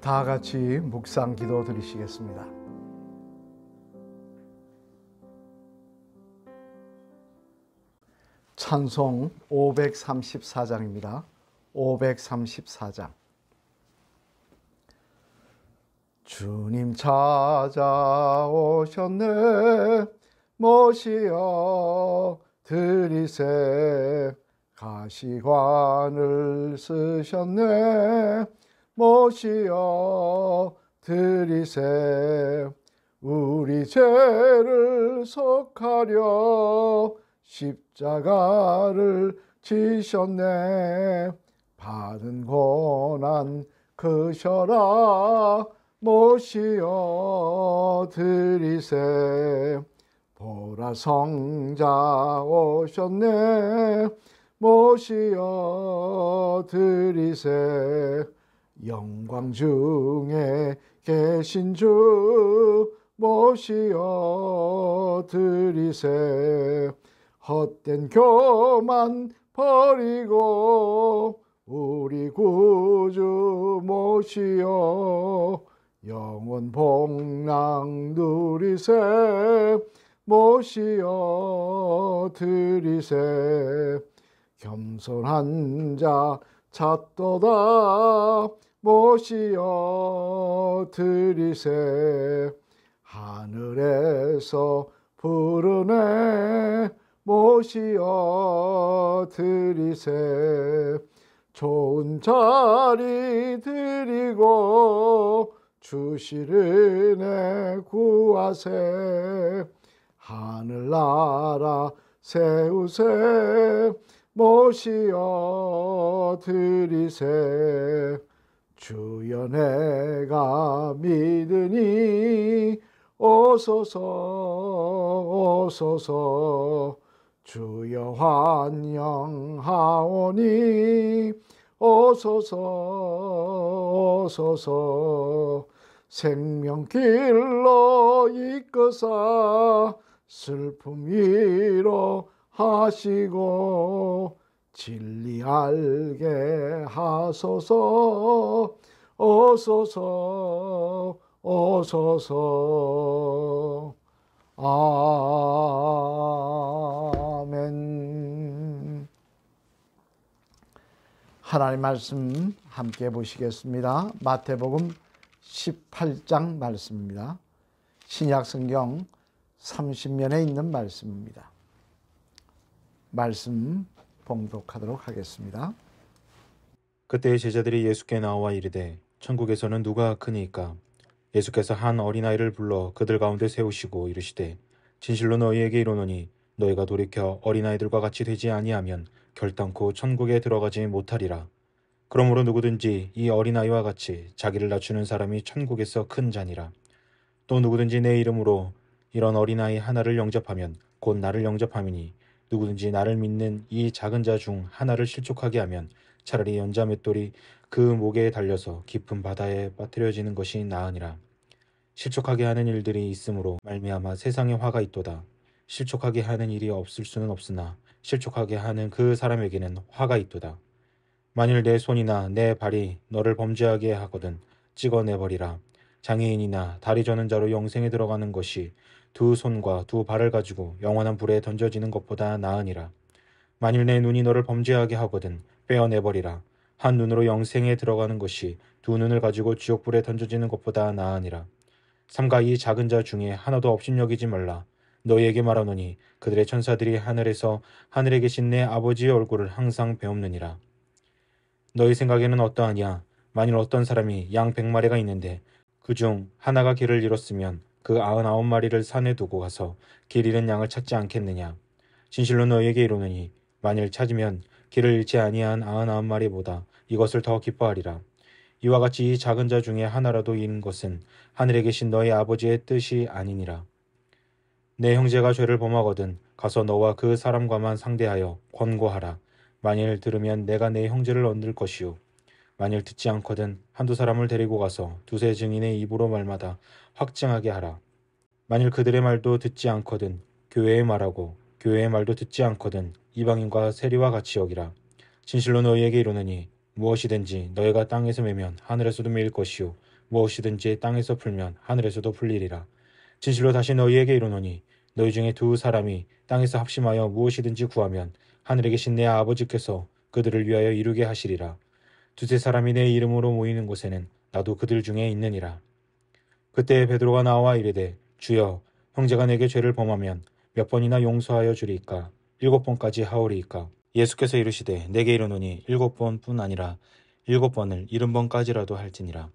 다 같이 묵상 기도 드리시겠습니다. 찬송 534장입니다. 534장. 주님 찾아오셨네, 모시어 드리세. 가시관을 쓰셨네, 모시어 드리세. 우리 죄를 속하려 십자가를 지셨네. 받은 고난 크셔라, 모시어 드리세. 보라 성자 오셨네, 모시어 드리세. 영광 중에 계신 주 모시어 드리세. 헛된 교만 버리고 우리 구주 모시어 영원 복락 누리세. 모시어 드리세. 겸손한 자 찾도다, 모시어 드리세. 하늘에서 부르네, 모시어 드리세. 좋은 자리 드리고 주실 은혜 구하세. 하늘나라 세우세, 모시어 드리세. 주여 내가 믿으니 오소서 오소서. 주여 환영하오니 오소서 오소서. 생명길로 이끄사 슬픔 위로 하시고 진리 알게 하소서. 오소서 오소서. 아멘. 하나님 말씀 함께 보시겠습니다. 마태복음 18장 말씀입니다. 신약성경 30면에 있는 말씀입니다. 말씀 봉독하도록 하겠습니다. 그때 제자들이 예수께 나와 이르되 천국에서는 누가 크니까? 예수께서 한 어린아이를 불러 그들 가운데 세우시고 이르시되 진실로 너희에게 이르노니 너희가 돌이켜 어린아이들과 같이 되지 아니하면 결단코 천국에 들어가지 못하리라. 그러므로 누구든지 이 어린아이와 같이 자기를 낮추는 사람이 천국에서 큰 자니라. 또 누구든지 내 이름으로 이런 어린아이 하나를 영접하면 곧 나를 영접함이니 누구든지 나를 믿는 이 작은 자 중 하나를 실족하게 하면 차라리 연자 맷돌이 그 목에 달려서 깊은 바다에 빠뜨려지는 것이 나으니라. 실족하게 하는 일들이 있으므로 말미암아 세상에 화가 있도다. 실족하게 하는 일이 없을 수는 없으나 실족하게 하는 그 사람에게는 화가 있도다. 만일 내 손이나 내 발이 너를 범죄하게 하거든 찍어내버리라. 장애인이나 다리 저는 자로 영생에 들어가는 것이 두 손과 두 발을 가지고 영원한 불에 던져지는 것보다 나으니라. 만일 내 눈이 너를 범죄하게 하거든 빼어내버리라. 한 눈으로 영생에 들어가는 것이 두 눈을 가지고 지옥불에 던져지는 것보다 나으니라. 삼가 이 작은 자 중에 하나도 업신여기지 말라. 너희에게 말하노니 그들의 천사들이 하늘에서 하늘에 계신 내 아버지의 얼굴을 항상 배옵느니라. 너희 생각에는 어떠하냐? 만일 어떤 사람이 양 100마리가 있는데 그중 하나가 길을 잃었으면 그 99마리를 산에 두고 가서 길 잃은 양을 찾지 않겠느냐? 진실로 너희에게 이르노니 만일 찾으면 길을 잃지 아니한 99마리보다 이것을 더 기뻐하리라. 이와 같이 이 작은 자 중에 하나라도 잃은 것은 하늘에 계신 너희 아버지의 뜻이 아니니라. 내 형제가 죄를 범하거든 가서 너와 그 사람과만 상대하여 권고하라. 만일 들으면 내가 내 형제를 얻을 것이요 만일 듣지 않거든 한두 사람을 데리고 가서 두세 증인의 입으로 말마다 확증하게 하라. 만일 그들의 말도 듣지 않거든 교회의 말하고 교회의 말도 듣지 않거든 이방인과 세리와 같이 여기라. 진실로 너희에게 이르노니 무엇이든지 너희가 땅에서 매면 하늘에서도 매일 것이요 무엇이든지 땅에서 풀면 하늘에서도 풀리리라. 진실로 다시 너희에게 이르노니 너희 중에 두 사람이 땅에서 합심하여 무엇이든지 구하면 하늘에 계신 내 아버지께서 그들을 위하여 이루게 하시리라. 두세 사람이 내 이름으로 모이는 곳에는 나도 그들 중에 있느니라. 그때 베드로가 나와 이르되 주여 형제가 내게 죄를 범하면 몇 번이나 용서하여 주리이까? 7번까지 하오리이까? 예수께서 이르시되 내게 이르노니 7번뿐 아니라 7번을 70번까지라도 할지니라.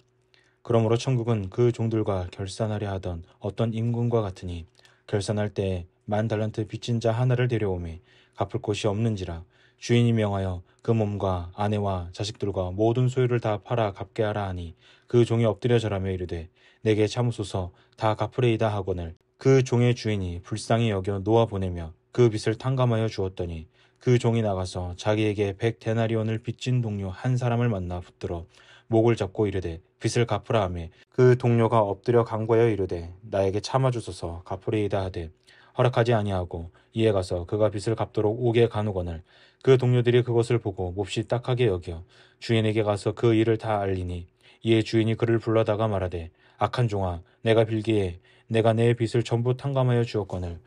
그러므로 천국은 그 종들과 결산하려 하던 어떤 임금과 같으니 결산할 때에 10,000달란트 빚진 자 하나를 데려오매 갚을 곳이 없는지라. 주인이 명하여 그 몸과 아내와 자식들과 모든 소유를 다 팔아 갚게 하라 하니 그 종이 엎드려 절하며 이르되 내게 참으소서 다 갚으리이다 하거늘 그 종의 주인이 불쌍히 여겨 놓아 보내며 그 빚을 탕감하여 주었더니 그 종이 나가서 자기에게 100데나리온을 빚진 동료 한 사람을 만나 붙들어 목을 잡고 이르되 빚을 갚으라 하매 그 동료가 엎드려 간구하여 이르되 나에게 참아주소서 갚으리이다 하되 허락하지 아니하고 이에 가서 그가 빚을 갚도록 오게 간우거늘 그 동료들이 그것을 보고 몹시 딱하게 여겨 주인에게 가서 그 일을 다 알리니 이에 주인이 그를 불러다가 말하되 악한 종아 내가 빌기에 내가 내 빚을 전부 탕감하여 주었거늘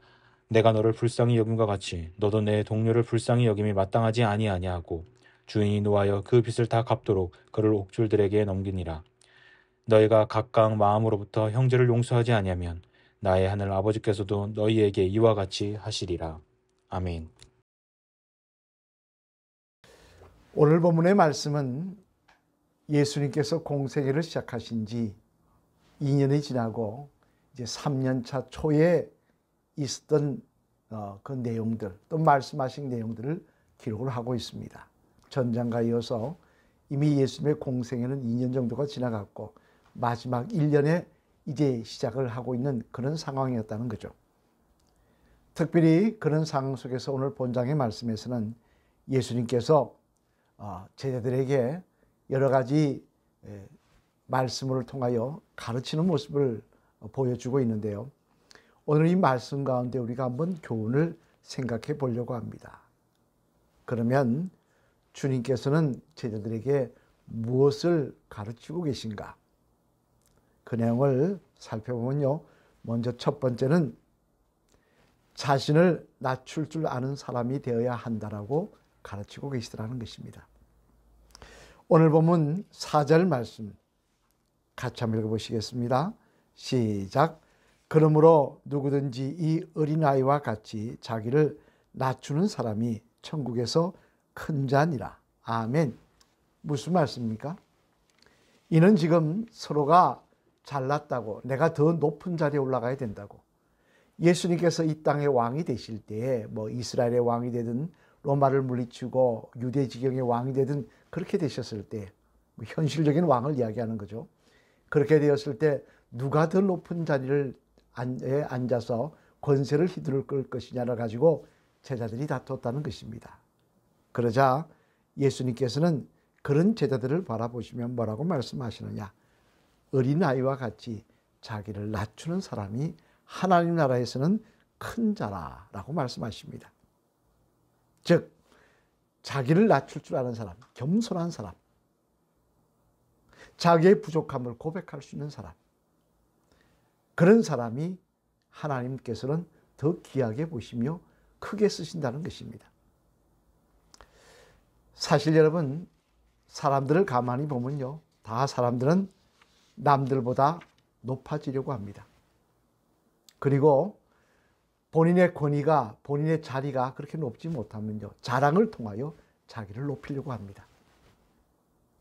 내가 너를 불쌍히 여김과 같이 너도 내 동료를 불쌍히 여김이 마땅하지 아니하냐 하고 주인이 노하여 그 빚을 다 갚도록 그를 옥졸들에게 넘기니라. 너희가 각각 마음으로부터 형제를 용서하지 아니하면 나의 하늘 아버지께서도 너희에게 이와 같이 하시리라. 아멘. 오늘 본문의 말씀은 예수님께서 공생애를 시작하신 지 2년이 지나고 이제 3년차 초에 있었던 그 내용들, 또 말씀하신 내용들을 기록을 하고 있습니다. 전장과 이어서 이미 예수님의 공생애는 2년 정도가 지나갔고 마지막 1년에 이제 시작을 하고 있는 그런 상황이었다는 거죠. 특별히 그런 상황 속에서 오늘 본장의 말씀에서는 예수님께서 제자들에게 여러 가지 말씀을 통하여 가르치는 모습을 보여주고 있는데요. 오늘 이 말씀 가운데 우리가 한번 교훈을 생각해 보려고 합니다. 그러면 주님께서는 제자들에게 무엇을 가르치고 계신가? 그 내용을 살펴보면요. 먼저 첫 번째는 자신을 낮출 줄 아는 사람이 되어야 한다라고 가르치고 계시더라는 것입니다. 오늘 보면 4절 말씀 같이 한번 읽어보시겠습니다. 시작. 그러므로 누구든지 이 어린아이와 같이 자기를 낮추는 사람이 천국에서 큰 자니라. 아멘. 무슨 말씀입니까? 이는 지금 서로가 잘났다고 내가 더 높은 자리에 올라가야 된다고 예수님께서 이 땅의 왕이 되실 때에 뭐 이스라엘의 왕이 되든 로마를 물리치고 유대 지경의 왕이 되든 그렇게 되셨을 때 현실적인 왕을 이야기하는 거죠. 그렇게 되었을 때 누가 더 높은 자리에 앉아서 권세를 휘두를 것이냐를 가지고 제자들이 다퉜다는 것입니다. 그러자 예수님께서는 그런 제자들을 바라보시면 뭐라고 말씀하시느냐? 어린아이와 같이 자기를 낮추는 사람이 하나님 나라에서는 큰 자라라고 말씀하십니다. 즉 자기를 낮출 줄 아는 사람, 겸손한 사람, 자기의 부족함을 고백할 수 있는 사람, 그런 사람이 하나님께서는 더 귀하게 보시며 크게 쓰신다는 것입니다. 사실 여러분, 사람들을 가만히 보면요, 다 사람들은 남들보다 높아지려고 합니다. 그리고 본인의 권위가, 본인의 자리가 그렇게 높지 못하면요, 자랑을 통하여 자기를 높이려고 합니다.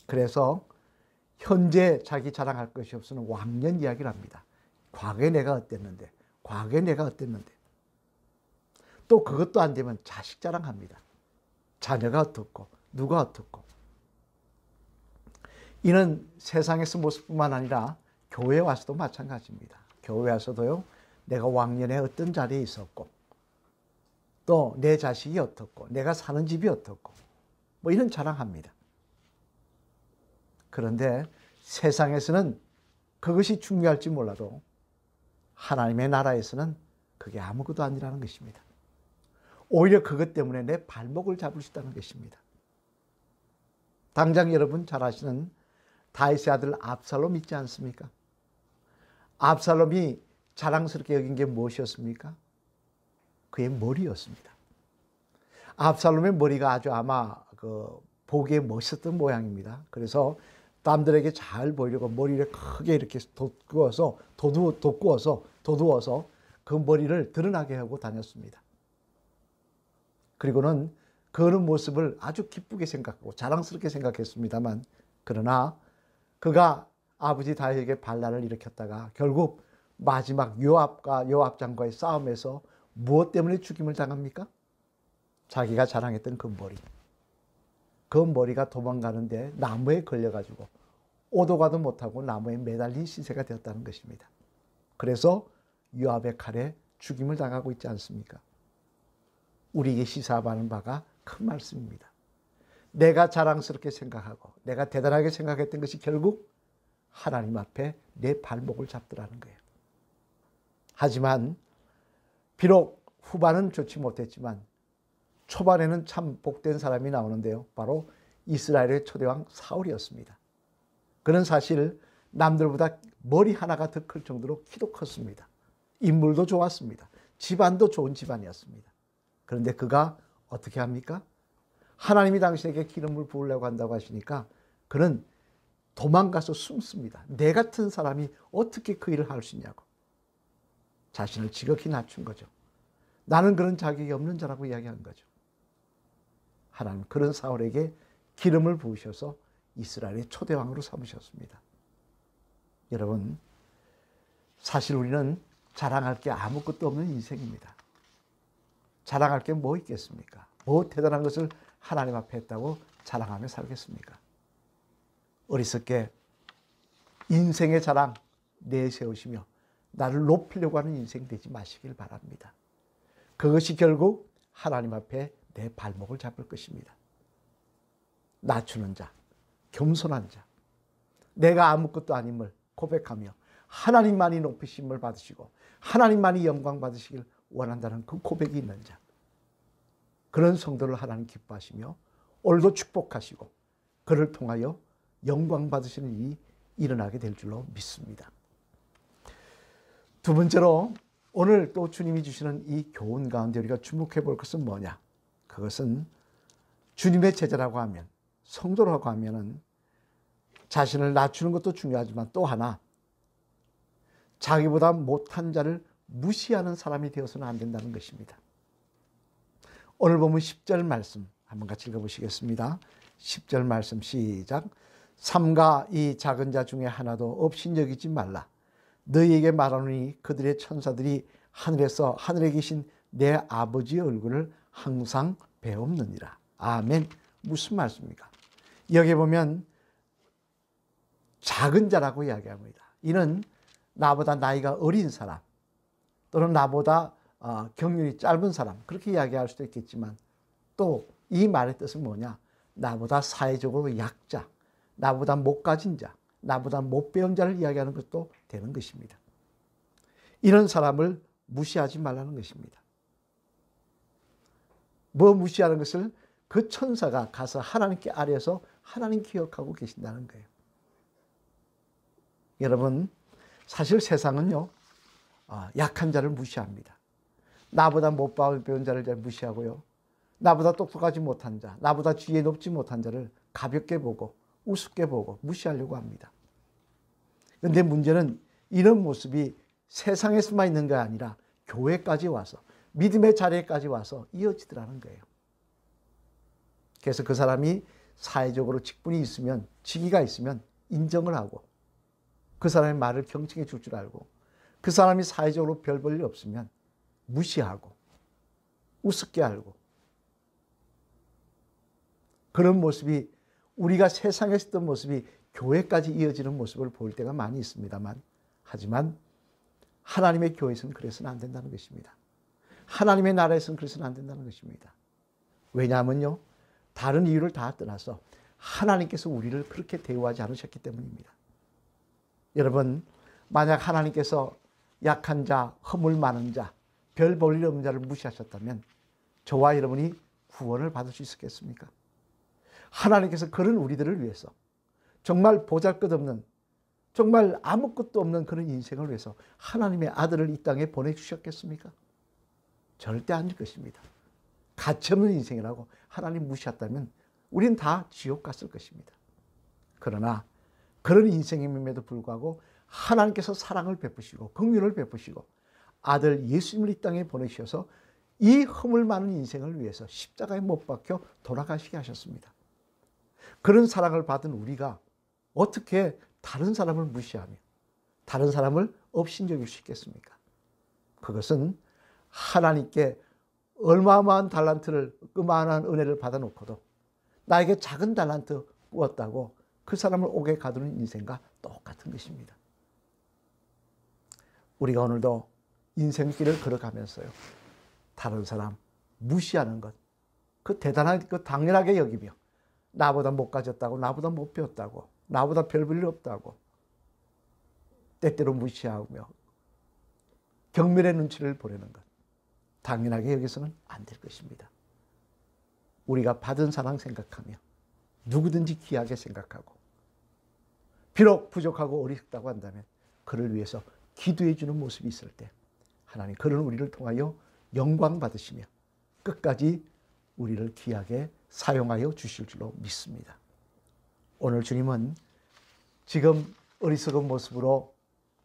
그래서 현재 자기 자랑할 것이 없으면 왕년 이야기를 합니다. 과거에 내가 어땠는데, 과거에 내가 어땠는데. 또 그것도 안 되면 자식 자랑합니다. 자녀가 어떻고, 누가 어떻고. 이는 세상에서 모습뿐만 아니라 교회에 와서도 마찬가지입니다. 교회에 와서도요, 내가 왕년에 어떤 자리에 있었고, 또 내 자식이 어떻고, 내가 사는 집이 어떻고, 뭐 이런 자랑합니다. 그런데 세상에서는 그것이 중요할지 몰라도 하나님의 나라에서는 그게 아무것도 아니라는 것입니다. 오히려 그것 때문에 내 발목을 잡을 수 있다는 것입니다. 당장 여러분 잘 아시는 다윗의 아들 압살롬 있지 않습니까? 압살롬이 자랑스럽게 여긴 게 무엇이었습니까? 그의 머리였습니다. 압살롬의 머리가 아주 아마 보기에 멋있었던 모양입니다. 그래서 남들에게 잘 보이려고 머리를 크게 이렇게 도두어서 그 머리를 드러나게 하고 다녔습니다. 그리고는 그런 모습을 아주 기쁘게 생각하고 자랑스럽게 생각했습니다만, 그러나 그가 아버지 다윗에게 반란을 일으켰다가 결국 마지막 요압 장과의 싸움에서 무엇 때문에 죽임을 당합니까? 자기가 자랑했던 그 머리. 그 머리가 도망가는데 나무에 걸려가지고 오도 가도 못하고 나무에 매달린 시체가 되었다는 것입니다. 그래서 요압의 칼에 죽임을 당하고 있지 않습니까? 우리에게 시사하는 바가 큰 말씀입니다. 내가 자랑스럽게 생각하고 내가 대단하게 생각했던 것이 결국 하나님 앞에 내 발목을 잡더라는 거예요. 하지만 비록 후반은 좋지 못했지만 초반에는 참 복된 사람이 나오는데요. 바로 이스라엘의 초대왕 사울이었습니다. 그는 사실 남들보다 머리 하나가 더 클 정도로 키도 컸습니다. 인물도 좋았습니다. 집안도 좋은 집안이었습니다. 그런데 그가 어떻게 합니까? 하나님이 당신에게 기름을 부으려고 한다고 하시니까 그는 도망가서 숨습니다. 내 같은 사람이 어떻게 그 일을 할 수 있냐고. 자신을 지극히 낮춘 거죠. 나는 그런 자격이 없는 자라고 이야기한 거죠. 하나님 그런 사울에게 기름을 부으셔서 이스라엘의 초대왕으로 삼으셨습니다. 여러분, 사실 우리는 자랑할 게 아무것도 없는 인생입니다. 자랑할 게 뭐 있겠습니까? 뭐 대단한 것을 하나님 앞에 했다고 자랑하며 살겠습니까? 어리석게 인생의 자랑 내세우시며 나를 높이려고 하는 인생 되지 마시길 바랍니다. 그것이 결국 하나님 앞에 내 발목을 잡을 것입니다. 낮추는 자, 겸손한 자, 내가 아무것도 아님을 고백하며 하나님만이 높이심을 받으시고 하나님만이 영광 받으시길 원한다는 그 고백이 있는 자, 그런 성도를 하나님 기뻐하시며 오늘도 축복하시고 그를 통하여 영광 받으시는 일이 일어나게 될 줄로 믿습니다. 두 번째로 오늘 또 주님이 주시는 이 교훈 가운데 우리가 주목해 볼 것은 뭐냐? 그것은 주님의 제자라고 하면, 성도라고 하면은 자신을 낮추는 것도 중요하지만 또 하나, 자기보다 못한 자를 무시하는 사람이 되어서는 안 된다는 것입니다. 오늘 보면 10절 말씀 한번 같이 읽어보시겠습니다. 10절 말씀 시작. 삼가 이 작은 자 중에 하나도 업신여기지 말라. 너희에게 말하노니 그들의 천사들이 하늘에 계신 내 아버지의 얼굴을 항상 배옵느니라. 아멘. 무슨 말씀입니까? 여기 보면 작은 자라고 이야기합니다. 이는 나보다 나이가 어린 사람 또는 나보다 경륜이 짧은 사람, 그렇게 이야기할 수도 있겠지만 또 이 말의 뜻은 뭐냐? 나보다 사회적으로 약자, 나보다 못 가진 자, 나보다 못 배운 자를 이야기하는 것도 되는 것입니다. 이런 사람을 무시하지 말라는 것입니다. 뭐 무시하는 것을 그 천사가 가서 하나님께 아뢰어서 하나님 기억하고 계신다는 거예요. 여러분, 사실 세상은요, 약한 자를 무시합니다. 나보다 못 배운 자를 무시하고요. 나보다 똑똑하지 못한 자, 나보다 지혜 높지 못한 자를 가볍게 보고 우습게 보고 무시하려고 합니다. 그런데 문제는 이런 모습이 세상에서만 있는 게 아니라 교회까지 와서, 믿음의 자리에까지 와서 이어지더라는 거예요. 그래서 그 사람이 사회적으로 직분이 있으면, 직위가 있으면 인정을 하고, 그 사람의 말을 경청해 줄 줄 알고, 그 사람이 사회적으로 별 볼 일 없으면 무시하고 우습게 알고, 그런 모습이 우리가 세상에서 있던 모습이 교회까지 이어지는 모습을 볼 때가 많이 있습니다만, 하지만 하나님의 교회에서는 그래서는 안 된다는 것입니다. 하나님의 나라에서는 그래서는 안 된다는 것입니다. 왜냐하면요, 다른 이유를 다 떠나서 하나님께서 우리를 그렇게 대우하지 않으셨기 때문입니다. 여러분, 만약 하나님께서 약한 자, 허물 많은 자, 별 볼 일 없는 자를 무시하셨다면 저와 여러분이 구원을 받을 수 있었겠습니까? 하나님께서 그런 우리들을 위해서 정말 보잘것없는, 정말 아무것도 없는 그런 인생을 위해서 하나님의 아들을 이 땅에 보내주셨겠습니까? 절대 아닐 것입니다. 가치없는 인생이라고 하나님 무시했다면 우린 다 지옥 갔을 것입니다. 그러나 그런 인생임에도 불구하고 하나님께서 사랑을 베푸시고 긍휼을 베푸시고 아들 예수님을 이 땅에 보내셔서 이 허물 많은 인생을 위해서 십자가에 못 박혀 돌아가시게 하셨습니다. 그런 사랑을 받은 우리가 어떻게 다른 사람을 무시하며 다른 사람을 업신여길 수 있겠습니까? 그것은 하나님께 얼마만한 달란트를, 그만한 은혜를 받아놓고도 나에게 작은 달란트 꾸었다고 그 사람을 옥에 가두는 인생과 똑같은 것입니다. 우리가 오늘도 인생길을 걸어가면서요, 다른 사람 무시하는 것, 그 대단한, 그 당연하게 여기며 나보다 못 가졌다고, 나보다 못 배웠다고, 나보다 별 볼 일 없다고 때때로 무시하며 경멸의 눈치를 보내는 것, 당연하게 여기서는 안 될 것입니다. 우리가 받은 사랑 생각하며 누구든지 귀하게 생각하고 비록 부족하고 어리석다고 한다면 그를 위해서 기도해 주는 모습이 있을 때 하나님 그런 우리를 통하여 영광 받으시며 끝까지 우리를 귀하게 사용하여 주실 줄로 믿습니다. 오늘 주님은 지금 어리석은 모습으로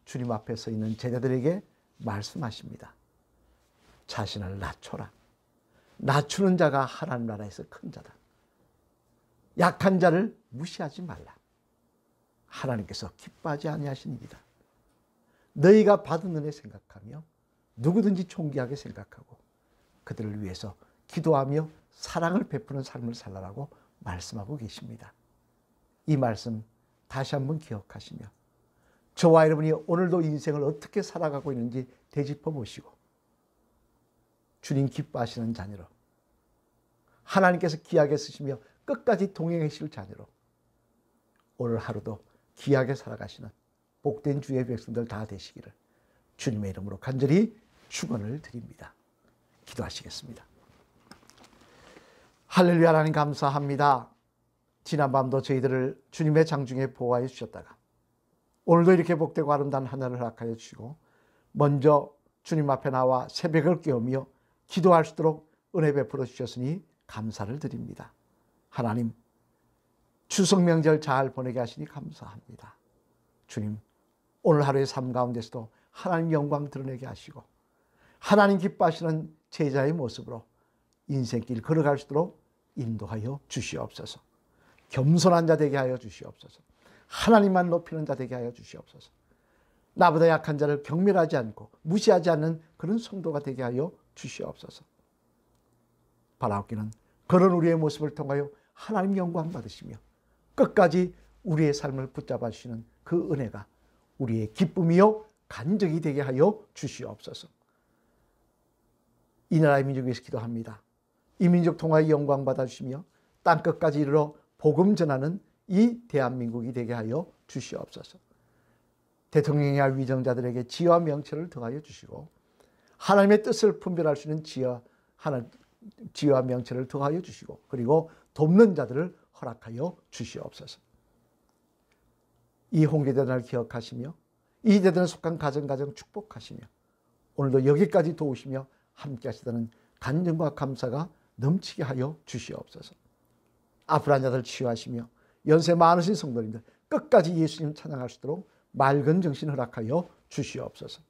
주님 앞에 서 있는 제자들에게 말씀하십니다. 자신을 낮춰라. 낮추는 자가 하나님 나라에서 큰 자다. 약한 자를 무시하지 말라. 하나님께서 기뻐하지 아니하신 일이다. 너희가 받은 은혜 생각하며 누구든지 존귀하게 생각하고 그들을 위해서 기도하며 사랑을 베푸는 삶을 살라라고 말씀하고 계십니다. 이 말씀 다시 한번 기억하시며 저와 여러분이 오늘도 인생을 어떻게 살아가고 있는지 되짚어 보시고 주님 기뻐하시는 자녀로 하나님께서 귀하게 쓰시며 끝까지 동행하실 자녀로 오늘 하루도 귀하게 살아가시는 복된 주의 백성들 다 되시기를 주님의 이름으로 간절히 축원을 드립니다. 기도하시겠습니다. 할렐루야. 하나님 감사합니다. 지난밤도 저희들을 주님의 장중에 보호하여 주셨다가 오늘도 이렇게 복되고 아름다운 하늘을 허락하여 주시고 먼저 주님 앞에 나와 새벽을 깨우며 기도할 수 있도록 은혜 베풀어 주셨으니 감사를 드립니다. 하나님 추석 명절 잘 보내게 하시니 감사합니다. 주님 오늘 하루의 삶 가운데서도 하나님 영광 드러내게 하시고 하나님 기뻐하시는 제자의 모습으로 인생길 걸어갈 수 있도록 인도하여 주시옵소서. 겸손한 자 되게 하여 주시옵소서. 하나님만 높이는 자 되게 하여 주시옵소서. 나보다 약한 자를 경멸하지 않고 무시하지 않는 그런 성도가 되게 하여 주시옵소서. 바라옵기는 그런 우리의 모습을 통하여 하나님 영광 받으시며 끝까지 우리의 삶을 붙잡아 주시는 그 은혜가 우리의 기쁨이요 간증이 되게 하여 주시옵소서. 이 나라의 민족 위해서 기도합니다. 이 민족 통하여 영광 받아주시며 땅끝까지 이르러 복음 전하는 이 대한민국이 되게 하여 주시옵소서. 대통령이야 위정자들에게 지혜와 명철을 더하여 주시고 하나님의 뜻을 분별할 수 있는 지혜와 명철을 더하여 주시고 그리고 돕는 자들을 허락하여 주시옵소서. 이 홍계대단을 기억하시며 이 대단에 속한 가정 축복하시며 오늘도 여기까지 도우시며 함께 하시다는 간증과 감사가 넘치게 하여 주시옵소서. 아프한 자들 치유하시며 연세 많으신 성도님들 끝까지 예수님 찬양할 수 있도록 맑은 정신 허락하여 주시옵소서.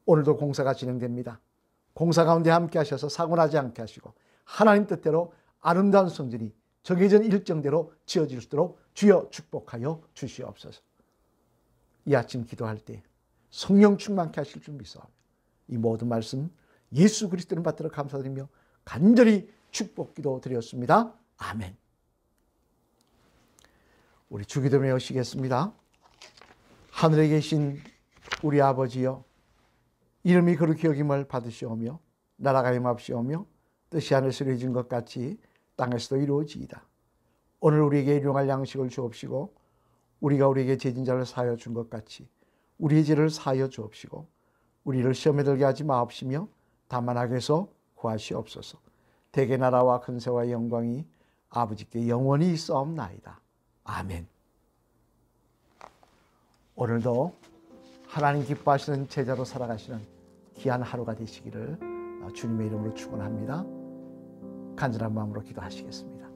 오늘도 공사가 진행됩니다. 공사 가운데 함께 하셔서 사고나지 않게 하시고 하나님 뜻대로 아름다운 성전이 정해진 일정대로 지어질 수 있도록 주여 축복하여 주시옵소서. 이 아침 기도할 때 성령 충만케 하실 줄 믿사오며 이 모든 말씀 예수 그리스도를 받들어 감사드리며 간절히 축복기도 드렸습니다. 아멘. 우리 주기도문에 오시겠습니다. 하늘에 계신 우리 아버지여 이름이 거룩히 여김을 받으시오며 나라가 임합시오며 뜻이 하늘에서 이루어진 것 같이 땅에서도 이루어지이다. 오늘 우리에게 일용할 양식을 주옵시고 우리가 우리에게 죄진 자를 사하여 준 것 같이 우리의 죄를 사하여 주옵시고 우리를 시험에 들게 하지 마옵시며 다만 악에서 구하시옵소서. 대개 나라와 근세와 영광이 아버지께 영원히 있사옵나이다. 아멘. 오늘도 하나님 기뻐하시는 제자로 살아가시는 귀한 하루가 되시기를 주님의 이름으로 축원합니다. 간절한 마음으로 기도하시겠습니다.